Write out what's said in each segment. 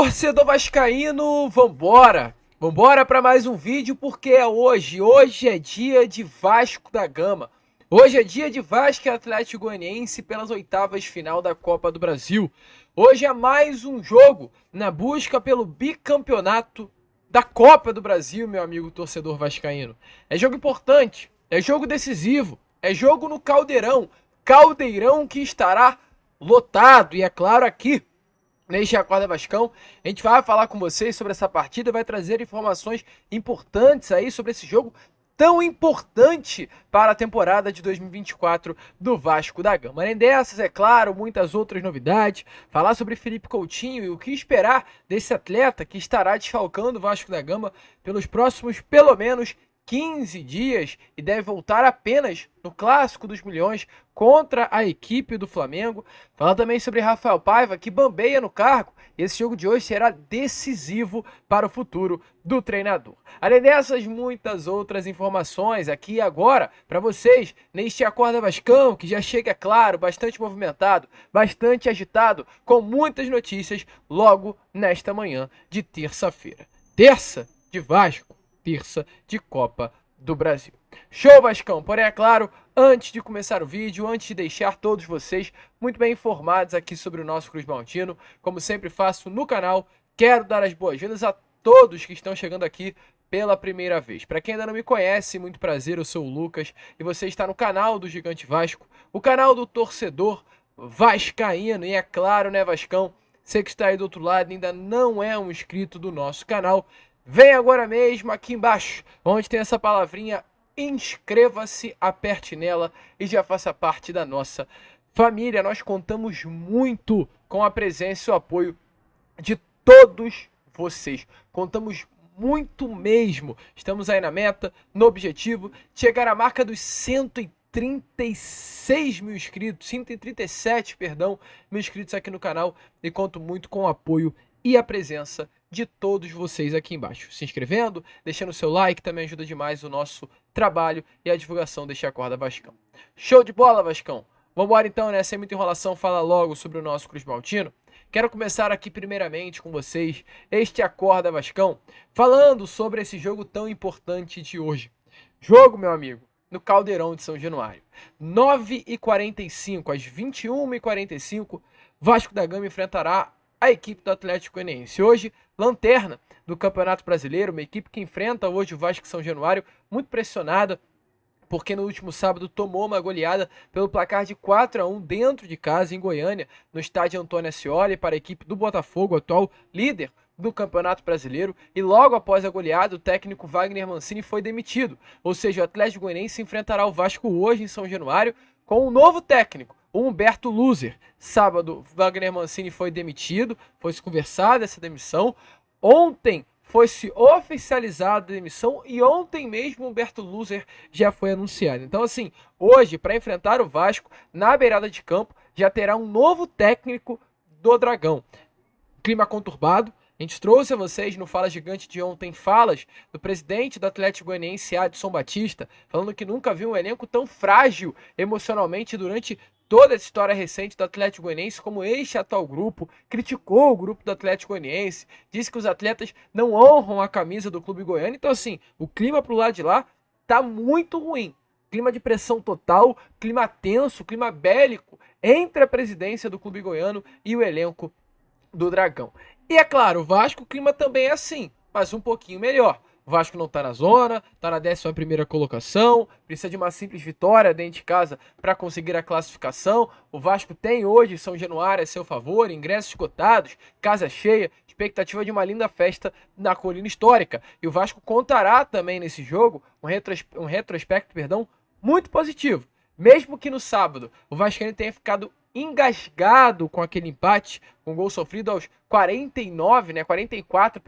Torcedor vascaíno, vambora! Vambora para mais um vídeo porque é hoje. Hoje é dia de Vasco da Gama. Hoje é dia de Vasco e Atlético Goianiense pelas oitavas final da Copa do Brasil. Hoje é mais um jogo na busca pelo bicampeonato da Copa do Brasil, meu amigo torcedor vascaíno. É jogo importante, é jogo decisivo, é jogo no Caldeirão. Caldeirão que estará lotado e, é claro, aqui neste Acorda Vascão, a gente vai falar com vocês sobre essa partida, vai trazer informações importantes aí sobre esse jogo tão importante para a temporada de 2024 do Vasco da Gama. Além dessas, é claro, muitas outras novidades, falar sobre Felipe Coutinho e o que esperar desse atleta que estará desfalcando o Vasco da Gama pelos próximos, pelo menos, 15 dias e deve voltar apenas no Clássico dos Milhões contra a equipe do Flamengo. Falar também sobre Rafael Paiva, que bambeia no cargo. Esse jogo de hoje será decisivo para o futuro do treinador. Além dessas, muitas outras informações aqui e agora para vocês neste Acorda Vascão, que já chega, claro, bastante movimentado, bastante agitado, com muitas notícias logo nesta manhã de terça-feira. Terça de Vasco. Terça de Copa do Brasil. Show, Vascão! Porém, é claro, antes de começar o vídeo, antes de deixar todos vocês muito bem informados aqui sobre o nosso Cruz Maltino, como sempre faço no canal, quero dar as boas-vindas a todos que estão chegando aqui pela primeira vez. Para quem ainda não me conhece, muito prazer, eu sou o Lucas e você está no canal do Gigante Vasco, o canal do torcedor vascaíno. E é claro, né, Vascão, você que está aí do outro lado ainda não é um inscrito do nosso canal, vem agora mesmo aqui embaixo, onde tem essa palavrinha, inscreva-se, aperte nela e já faça parte da nossa família. Nós contamos muito com a presença e o apoio de todos vocês. Contamos muito mesmo. Estamos aí na meta, no objetivo, chegar à marca dos 136 mil inscritos, 137, perdão, mil inscritos aqui no canal e conto muito com o apoio e a presença de todos vocês aqui embaixo. Se inscrevendo, deixando o seu like, também ajuda demais o nosso trabalho e a divulgação deste Acorda Vascão. Show de bola, Vascão! Vambora então, né? Sem muita enrolação, fala logo sobre o nosso Cruz Maltino. Quero começar aqui primeiramente com vocês este Acorda Vascão, falando sobre esse jogo tão importante de hoje. Jogo, meu amigo, no Caldeirão de São Januário. 9h45, às 21h45, Vasco da Gama enfrentará a equipe do Atlético Goianiense. Hoje, lanterna do Campeonato Brasileiro, uma equipe que enfrenta hoje o Vasco São Januário, muito pressionada, porque no último sábado tomou uma goleada pelo placar de 4-1 dentro de casa, em Goiânia, no estádio Antônio Ascioli, para a equipe do Botafogo, atual líder do Campeonato Brasileiro, e logo após a goleada, o técnico Wagner Mancini foi demitido. Ou seja, o Atlético Goianiense enfrentará o Vasco hoje em São Januário com um novo técnico, o Humberto Luzer. Sábado, Wagner Mancini foi demitido, foi-se conversada essa demissão. Ontem foi-se oficializada a demissão e ontem mesmo Humberto Luzer já foi anunciado. Então, assim, hoje, para enfrentar o Vasco, na beirada de campo, já terá um novo técnico do Dragão. Clima conturbado. A gente trouxe a vocês no Fala Gigante de ontem falas do presidente do Atlético Goianiense, Adson Batista, falando que nunca viu um elenco tão frágil emocionalmente durante toda essa história recente do Atlético Goianiense, como este atual grupo, criticou o grupo do Atlético Goianiense, disse que os atletas não honram a camisa do clube goiano. Então, assim, o clima pro lado de lá tá muito ruim. Clima de pressão total, clima tenso, clima bélico entre a presidência do clube goiano e o elenco do Dragão. E é claro, o Vasco, o clima também é assim, mas um pouquinho melhor. O Vasco não está na zona, está na 11ª colocação, precisa de uma simples vitória dentro de casa para conseguir a classificação. O Vasco tem hoje São Januário a seu favor, ingressos esgotados, casa cheia, expectativa de uma linda festa na Colina Histórica. E o Vasco contará também nesse jogo um retrospecto, muito positivo. Mesmo que no sábado o Vascaíno tenha ficado engasgado com aquele empate, com gol sofrido aos 44,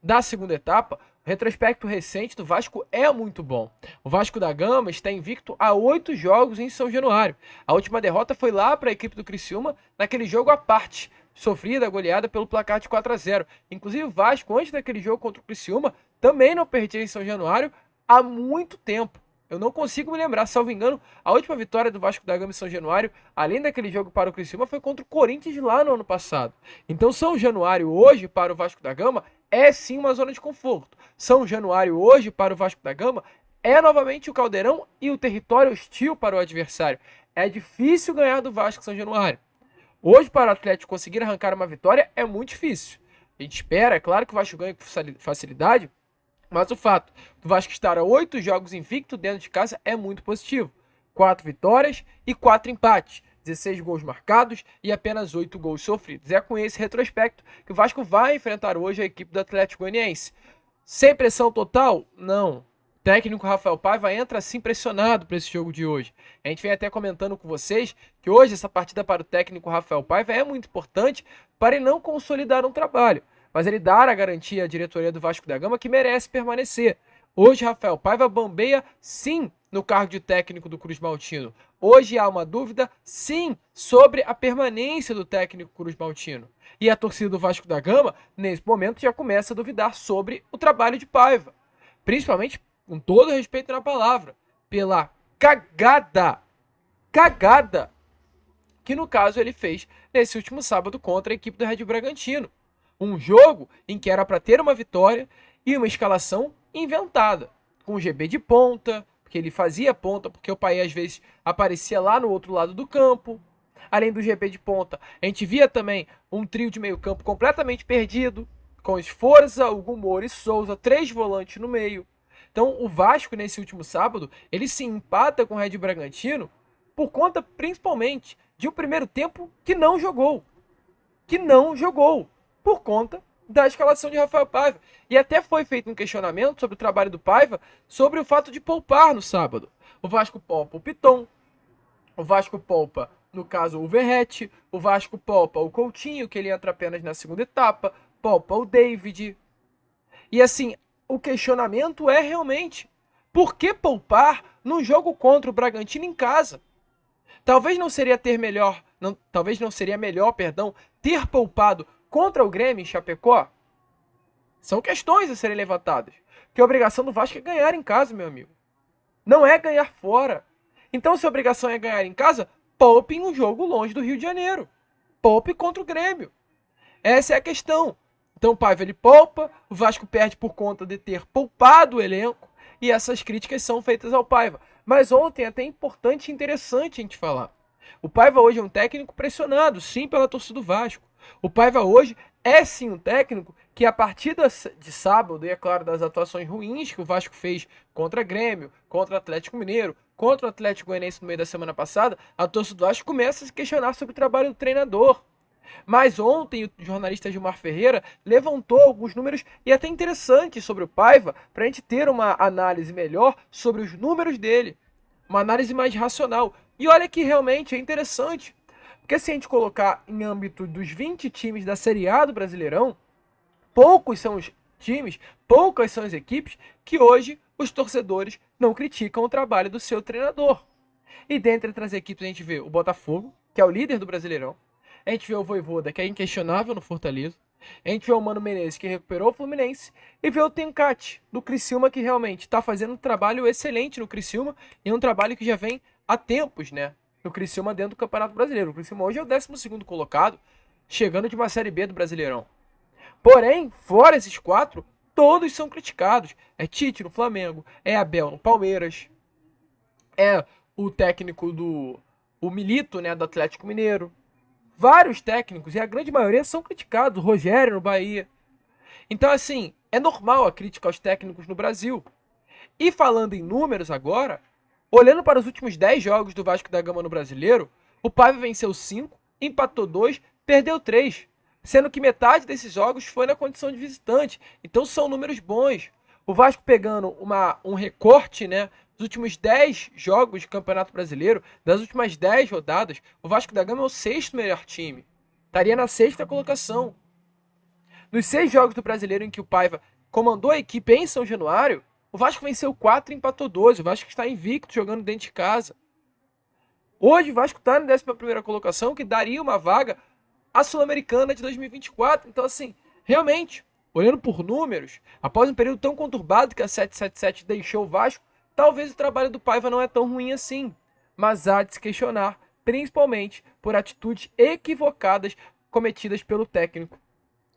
da segunda etapa, o retrospecto recente do Vasco é muito bom. O Vasco da Gama está invicto a 8 jogos em São Januário. A última derrota foi lá para a equipe do Criciúma, naquele jogo à parte, sofrida, goleada pelo placar de 4-0. Inclusive o Vasco, antes daquele jogo contra o Criciúma, também não perdia em São Januário há muito tempo. Eu não consigo me lembrar, salvo engano, a última vitória do Vasco da Gama em São Januário, além daquele jogo para o Criciúma, foi contra o Corinthians lá no ano passado. Então São Januário hoje para o Vasco da Gama é sim uma zona de conforto. São Januário hoje para o Vasco da Gama é novamente o caldeirão e o território hostil para o adversário. É difícil ganhar do Vasco São Januário. Hoje para o Atlético conseguir arrancar uma vitória é muito difícil. A gente espera, é claro que o Vasco ganha com facilidade, mas o fato do Vasco estar a 8 jogos invicto dentro de casa é muito positivo. 4 vitórias e 4 empates. 16 gols marcados e apenas 8 gols sofridos. É com esse retrospecto que o Vasco vai enfrentar hoje a equipe do Atlético Goianiense. Sem pressão total? Não. O técnico Rafael Paiva entra assim pressionado para esse jogo de hoje. A gente vem até comentando com vocês que hoje essa partida para o técnico Rafael Paiva é muito importante para ele não consolidar um trabalho, mas ele dar a garantia à diretoria do Vasco da Gama que merece permanecer. Hoje Rafael Paiva bambeia sim no cargo de técnico do Cruz Maltino. Hoje há uma dúvida sim sobre a permanência do técnico Cruz Maltino. E a torcida do Vasco da Gama, nesse momento, já começa a duvidar sobre o trabalho de Paiva. Principalmente, com todo respeito na palavra, pela cagada que no caso ele fez nesse último sábado contra a equipe do Red Bull Bragantino. Um jogo em que era para ter uma vitória e uma escalação inventada, com o GB de ponta, porque ele fazia ponta, porque o Paê às vezes aparecia lá no outro lado do campo. Além do GB de ponta, a gente via também um trio de meio campo completamente perdido, com Esforza, Hugo Moura e Souza, 3 volantes no meio. Então o Vasco nesse último sábado, ele se empata com o Red Bull Bragantino por conta principalmente de um primeiro tempo que não jogou. Por conta da escalação de Rafael Paiva. E até foi feito um questionamento sobre o trabalho do Paiva, sobre o fato de poupar no sábado. O Vasco poupa o Piton, o Vasco poupa, no caso, o Verrete, o Vasco poupa o Coutinho, que ele entra apenas na segunda etapa, poupa o David. E assim, o questionamento é realmente, por que poupar num jogo contra o Bragantino em casa? Talvez não seria melhor, ter poupado contra o Grêmio em Chapecó? São questões a serem levantadas. Porque a obrigação do Vasco é ganhar em casa, meu amigo. Não é ganhar fora. Então, se a obrigação é ganhar em casa, poupe em um jogo longe do Rio de Janeiro. Poupe contra o Grêmio. Essa é a questão. Então o Paiva ele poupa, o Vasco perde por conta de ter poupado o elenco, e essas críticas são feitas ao Paiva. Mas ontem é até importante e interessante a gente falar. O Paiva hoje é um técnico pressionado, sim, pela torcida do Vasco. O Paiva hoje é sim um técnico que a partir de sábado, e é claro, das atuações ruins que o Vasco fez contra Grêmio, contra o Atlético Mineiro, contra o Atlético Goianiense no meio da semana passada, a torcida do Vasco começa a se questionar sobre o trabalho do treinador. Mas ontem o jornalista Gilmar Ferreira levantou alguns números e até interessantes sobre o Paiva, para a gente ter uma análise melhor sobre os números dele, uma análise mais racional. E olha que realmente é interessante, porque se a gente colocar em âmbito dos 20 times da Série A do Brasileirão, poucos são os times, poucas são as equipes que hoje os torcedores não criticam o trabalho do seu treinador. E dentre as equipes a gente vê o Botafogo, que é o líder do Brasileirão. A gente vê o Vojvoda, que é inquestionável no Fortaleza. A gente vê o Mano Menezes, que recuperou o Fluminense. E vê o Tencate, do Criciúma, que realmente está fazendo um trabalho excelente no Criciúma. E um trabalho que já vem há tempos, né? No Criciúma dentro do Campeonato Brasileiro. O Criciúma hoje é o 12º colocado, chegando de uma Série B do Brasileirão. Porém, fora esses 4, todos são criticados. É Tite no Flamengo, é Abel no Palmeiras, é o técnico o Milito, né, do Atlético Mineiro. Vários técnicos, e a grande maioria são criticados. O Rogério no Bahia. Então, assim, é normal a crítica aos técnicos no Brasil. E falando em números agora, olhando para os últimos 10 jogos do Vasco da Gama no Brasileiro, o Paiva venceu 5, empatou 2, perdeu 3. Sendo que metade desses jogos foi na condição de visitante. Então são números bons. O Vasco pegando um recorte, né, dos últimos 10 jogos de Campeonato Brasileiro, das últimas 10 rodadas, o Vasco da Gama é o 6º melhor time. Estaria na 6ª colocação. Nos 6 jogos do Brasileiro em que o Paiva comandou a equipe em São Januário, o Vasco venceu 4 e empatou 12. O Vasco está invicto jogando dentro de casa. Hoje o Vasco está na 11ª colocação, que daria uma vaga à Sul-Americana de 2024. Então, assim, realmente, olhando por números, após um período tão conturbado que a 777 deixou o Vasco, talvez o trabalho do Paiva não é tão ruim assim, mas há de se questionar, principalmente por atitudes equivocadas cometidas pelo técnico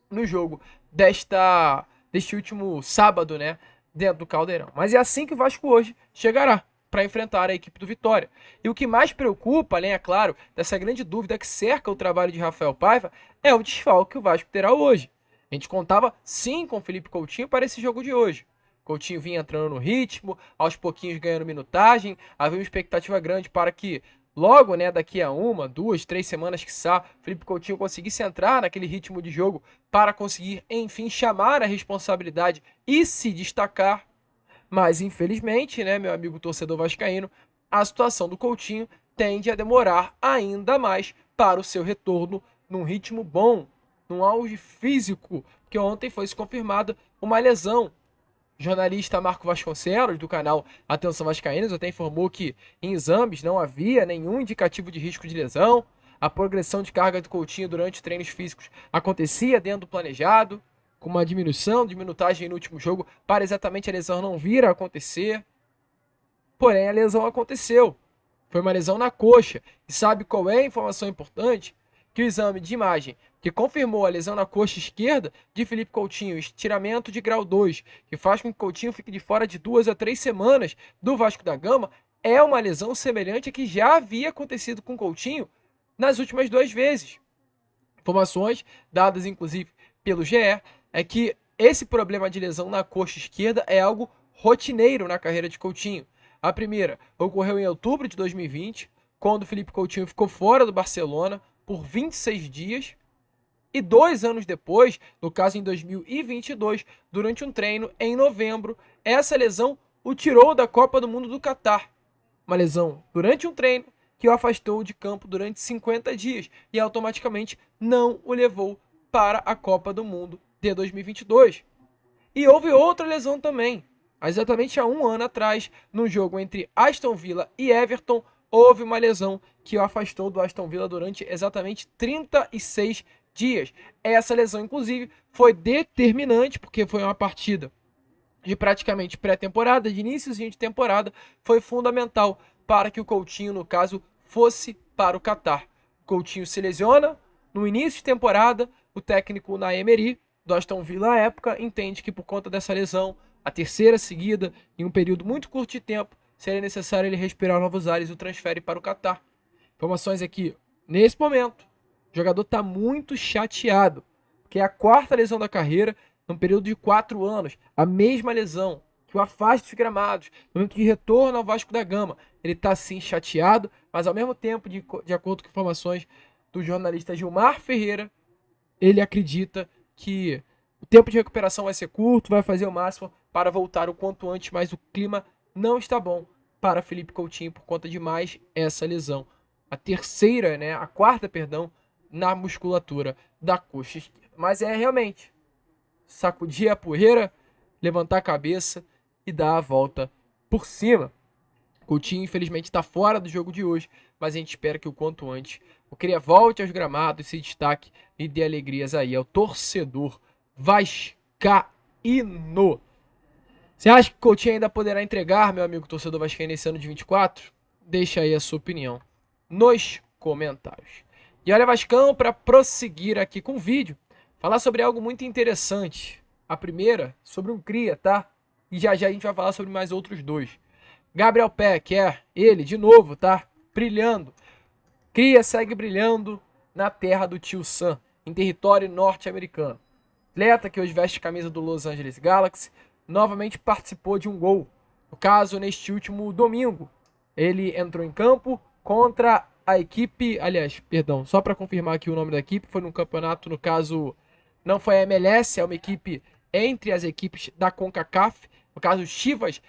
no jogo deste último sábado, né, dentro do Caldeirão. Mas é assim que o Vasco hoje chegará para enfrentar a equipe do Vitória. E o que mais preocupa, além, é claro, dessa grande dúvida que cerca o trabalho de Rafael Paiva, é o desfalque que o Vasco terá hoje. A gente contava sim com o Felipe Coutinho para esse jogo de hoje. Coutinho vinha entrando no ritmo, aos pouquinhos ganhando minutagem, havia uma expectativa grande para que logo, né, daqui a 1, 2, 3 semanas, quiçá, Felipe Coutinho conseguisse entrar naquele ritmo de jogo para conseguir, enfim, chamar a responsabilidade e se destacar. Mas, infelizmente, né, meu amigo torcedor vascaíno, a situação do Coutinho tende a demorar ainda mais para o seu retorno num ritmo bom, num auge físico, porque ontem foi se confirmada uma lesão. O jornalista Marco Vasconcelos, do canal Atenção Vascaínos, até informou que em exames não havia nenhum indicativo de risco de lesão. A progressão de carga do Coutinho durante os treinos físicos acontecia dentro do planejado, com uma diminuição de minutagem no último jogo, para exatamente a lesão não vir a acontecer. Porém, a lesão aconteceu. Foi uma lesão na coxa. E sabe qual é a informação importante? Que o exame de imagem que confirmou a lesão na coxa esquerda de Felipe Coutinho, estiramento de grau 2, que faz com que Coutinho fique de fora de 2 a 3 semanas do Vasco da Gama, é uma lesão semelhante a que já havia acontecido com Coutinho nas últimas 2 vezes. Informações dadas, inclusive, pelo GE, é que esse problema de lesão na coxa esquerda é algo rotineiro na carreira de Coutinho. A primeira ocorreu em outubro de 2020, quando Felipe Coutinho ficou fora do Barcelona por 26 dias. E 2 anos depois, no caso em 2022, durante um treino em novembro, essa lesão o tirou da Copa do Mundo do Catar. Uma lesão durante um treino que o afastou de campo durante 50 dias e automaticamente não o levou para a Copa do Mundo de 2022. E houve outra lesão também. Exatamente há 1 ano atrás, no jogo entre Aston Villa e Everton, houve uma lesão que o afastou do Aston Villa durante exatamente 36 dias. Essa lesão, inclusive, foi determinante, porque foi uma partida de praticamente pré-temporada, de iníciozinho de temporada, foi fundamental para que o Coutinho, no caso, fosse para o Catar. O Coutinho se lesiona no início de temporada, o técnico Unai Emery, do Aston Villa à época, entende que por conta dessa lesão, a terceira seguida, em um período muito curto de tempo, seria necessário ele respirar novos ares e o transfere para o Catar. Informações aqui, nesse momento, o jogador está muito chateado, porque é a 4ª lesão da carreira, num período de 4 anos, a mesma lesão, que o afasta dos gramados, no momento de retorno ao Vasco da Gama. Ele está sim chateado, mas ao mesmo tempo, de acordo com informações do jornalista Gilmar Ferreira, ele acredita que o tempo de recuperação vai ser curto, vai fazer o máximo para voltar o quanto antes, mas o clima não está bom para Felipe Coutinho por conta de mais essa lesão. A 4ª, perdão, na musculatura da coxa esquerda. Mas é realmente sacudir a poeira, levantar a cabeça e dar a volta por cima. Coutinho, infelizmente, está fora do jogo de hoje, mas a gente espera que o quanto antes o Cria volte aos gramados, se destaque e dê alegrias aí ao torcedor vascaíno. Você acha que o Coutinho ainda poderá entregar, meu amigo torcedor vascaíno, nesse ano de 24? Deixa aí a sua opinião nos comentários. E olha, Vascão, para prosseguir aqui com o vídeo, falar sobre algo muito interessante. A primeira, sobre um cria, tá? E já já a gente vai falar sobre mais outros 2. Gabriel Peck, ele, de novo, tá? Brilhando. Cria segue brilhando na terra do tio Sam, em território norte-americano. Atleta que hoje veste a camisa do Los Angeles Galaxy, novamente participou de um gol. No caso, neste último domingo, ele entrou em campo contra a equipe, só para confirmar aqui o nome da equipe, foi num campeonato, no caso, não foi a MLS, é uma equipe entre as equipes da CONCACAF, no caso, Chivas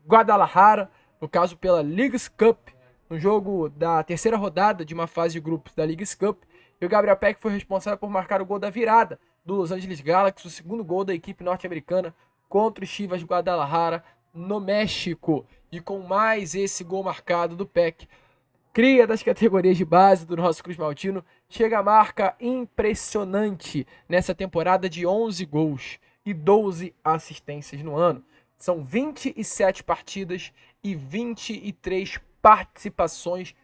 Guadalajara, no caso, pela Leagues Cup, no jogo da 3ª rodada de uma fase de grupos da Leagues Cup, e o Gabriel Peck foi responsável por marcar o gol da virada do Los Angeles Galaxy, o 2º gol da equipe norte-americana contra o Chivas Guadalajara no México. E com mais esse gol marcado do Peck, cria das categorias de base do nosso Cruz Maltino, chega a marca impressionante nessa temporada de 11 gols e 12 assistências no ano. São 27 partidas e 23 participações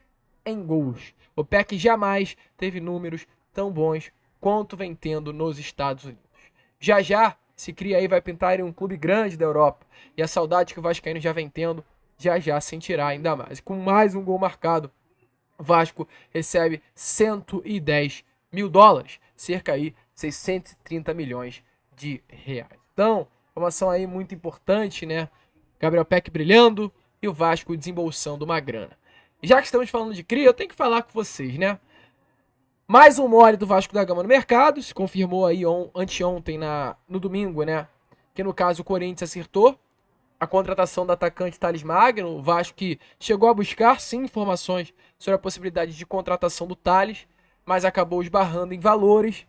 em gols. O Peck jamais teve números tão bons quanto vem tendo nos Estados Unidos. Já já se cria aí, vai pintar em um clube grande da Europa. E a saudade que o vascaíno já vem tendo, já já sentirá ainda mais. Com mais um gol marcado, o Vasco recebe 110 mil dólares, cerca aí 630 milhões de reais. Então, informação aí muito importante, né? Gabriel Peck brilhando e o Vasco desembolsando uma grana. E já que estamos falando de cria, eu tenho que falar com vocês, né? Mais um mole do Vasco da Gama no mercado, se confirmou aí anteontem, no domingo, né? Que no caso o Corinthians acertou a contratação do atacante Thales Magno. O Vasco que chegou a buscar sim informações sobre a possibilidade de contratação do Thales, mas acabou esbarrando em valores.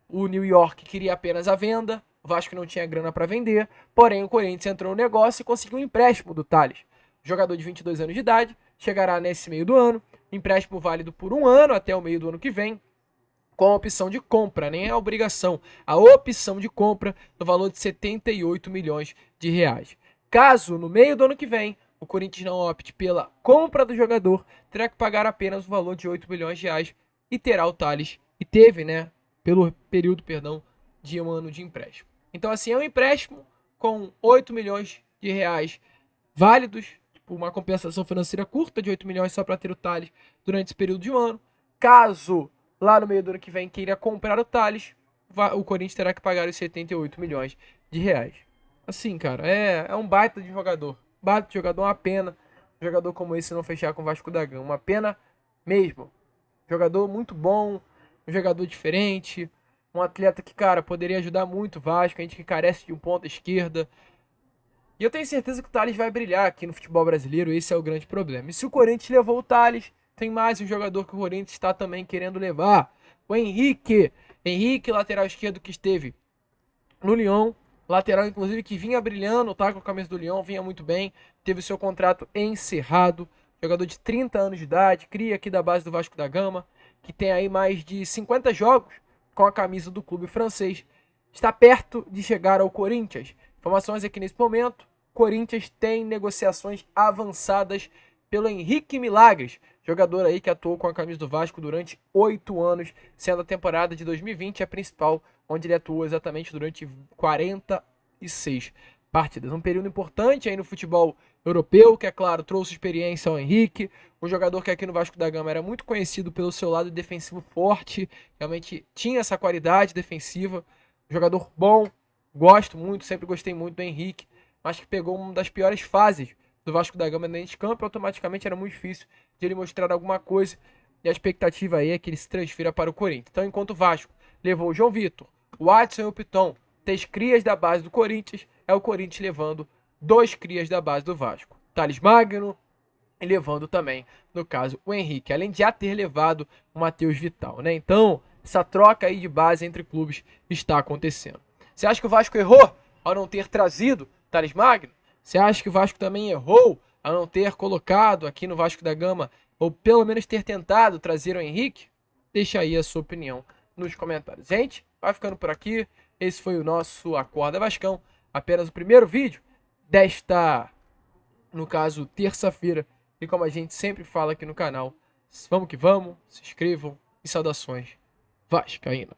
O New York queria apenas a venda, o Vasco não tinha grana para vender, porém o Corinthians entrou no negócio e conseguiu um empréstimo do Thales. Jogador de 22 anos de idade, chegará nesse meio do ano, empréstimo válido por 1 ano até o meio do ano que vem, com a opção de compra, nem a obrigação, a opção de compra no valor de 78 milhões de reais. Caso no meio do ano que vem o Corinthians não opte pela compra do jogador, terá que pagar apenas o valor de 8 milhões de reais e terá o Thales, e teve, né, pelo período, de 1 ano de empréstimo. Então assim, é um empréstimo com 8 milhões de reais válidos, uma compensação financeira curta de 8 milhões só para ter o Thales durante esse período de 1 ano. Caso lá no meio do ano que vem queira comprar o Thales, o Corinthians terá que pagar os 78 milhões de reais. Assim, cara, é um baita de jogador. Baita de jogador, uma pena. Um jogador como esse não fechar com o Vasco da Gama. Uma pena mesmo. Jogador muito bom, um jogador diferente, um atleta que, cara, poderia ajudar muito o Vasco, a gente que carece de um ponta esquerda. E eu tenho certeza que o Thales vai brilhar aqui no futebol brasileiro, esse é o grande problema. E se o Corinthians levou o Thales, tem mais um jogador que o Corinthians está também querendo levar. O Henrique. Henrique, lateral esquerdo que esteve no Lyon. Lateral, inclusive, que vinha brilhando, tá? Com a camisa do Lyon, vinha muito bem. Teve seu contrato encerrado. Jogador de 30 anos de idade, cria aqui da base do Vasco da Gama, que tem aí mais de 50 jogos com a camisa do clube francês. Está perto de chegar ao Corinthians. Informações aqui nesse momento. Corinthians tem negociações avançadas pelo Henrique Milagres, jogador aí que atuou com a camisa do Vasco durante 8 anos, sendo a temporada de 2020 a principal, onde ele atuou exatamente durante 46 partidas. Um período importante aí no futebol europeu, que é claro, trouxe experiência ao Henrique, um jogador que aqui no Vasco da Gama era muito conhecido pelo seu lado defensivo forte, realmente tinha essa qualidade defensiva, jogador bom, gosto muito, sempre gostei muito do Henrique, mas que pegou uma das piores fases do Vasco da Gama dentro de campo, automaticamente era muito difícil de ele mostrar alguma coisa, e a expectativa aí é que ele se transfira para o Corinthians. Então, enquanto o Vasco levou o João Vitor, o Watson e o Piton, 3 crias da base do Corinthians, é o Corinthians levando 2 crias da base do Vasco. Thales Magno e levando também, no caso, o Henrique, além de já ter levado o Matheus Vital, né? Então, essa troca aí de base entre clubes está acontecendo. Você acha que o Vasco errou ao não ter trazido Thales Magno? Você acha que o Vasco também errou ao não ter colocado aqui no Vasco da Gama, ou pelo menos ter tentado trazer o Henrique? Deixa aí a sua opinião nos comentários. Gente, vai ficando por aqui. Esse foi o nosso Acorda Vascão. Apenas o primeiro vídeo desta, no caso, terça-feira. E como a gente sempre fala aqui no canal, vamos que vamos, se inscrevam e saudações vascaínas.